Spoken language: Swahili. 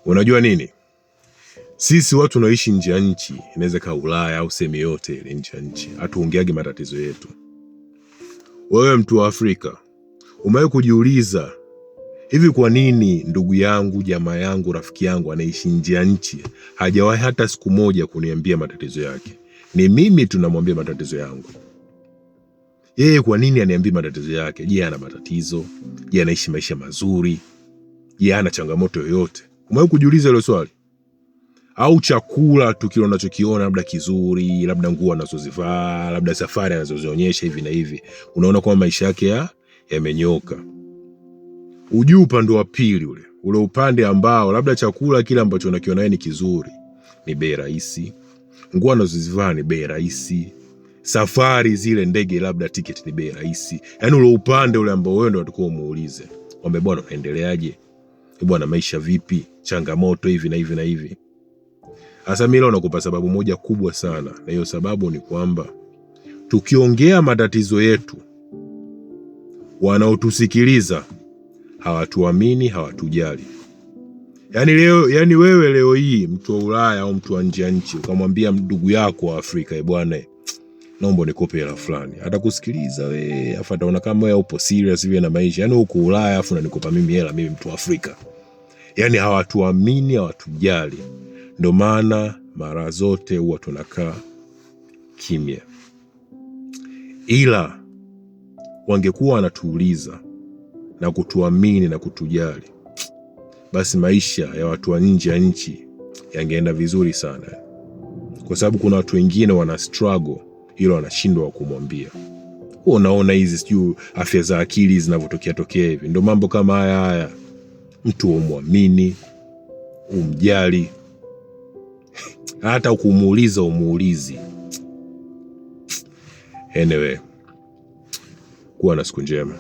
Unajua nini? Sisi watu tunaishi nje ya nchi, inaweza kaa Ulaya au sehemu yote ile nje ya nchi, hatuongeagi matatizo yetu. Wewe mtu wa Afrika, umewahi kujiuliza hivi kwa nini ndugu yangu, jamaa yangu, rafiki yangu anaishi nje ya nchi hajawahi hata siku moja kuniambia matatizo yake? Ni mimi tunamwambia matatizo yangu. Yeye kwa nini aniambie matatizo yake? Je, ana matatizo? Je, anaishi maisha mazuri? Je, ana changamoto yoyote? Umewahi kujiuliza hilo swali? Au chakula tu kile unachokiona labda kizuri, labda nguo anazozivaa, labda safari anazozionyesha hivi na hivi, unaona kwamba maisha yake yamenyoka. Ujui upande wa pili, ule upande ambao labda chakula kile ambacho unakiona ni kizuri ni bei rahisi, nguo anazozivaa ni bei rahisi, safari zile ndege labda tiketi ni bei rahisi. Yaani ule upande ule ambao wewe ndio utakuwa umuulize, "Ombe bwana, unaendeleaje? Bwana, maisha vipi? Changamoto hivi na hivi na hivi." Hasa mimi leo nakupa sababu moja kubwa sana, na hiyo sababu ni kwamba tukiongea matatizo yetu, wanaotusikiliza hawatuamini, hawatujali. Yaani wewe leo hii mtu wa Ulaya au mtu wa nje ya nchi ukamwambia ndugu yako wa Afrika, bwana, naomba nikope hela fulani, atakusikiliza wewe, afa ataona kama wewe upo serious hivi na maisha. Yaani uko Ulaya afu unanikopa mimi hela, mimi mtu wa Afrika. Yaani hawatuamini, hawatujali. Ndio maana mara zote huwa tunakaa kimya. Ila wangekuwa wanatuuliza na kutuamini na kutujali, basi maisha ya watu wa nje ya nchi yangeenda vizuri sana. Kwa sababu kuna watu wengine wana struggle, ila wanashindwa kumwambia. Unaona hizi sijui afya za akili zinavyotokea hivi. Ndio mambo kama haya mtu umwamini, umjali, hata ukumuuliza umuulizi. Anyway, kuwa na siku njema.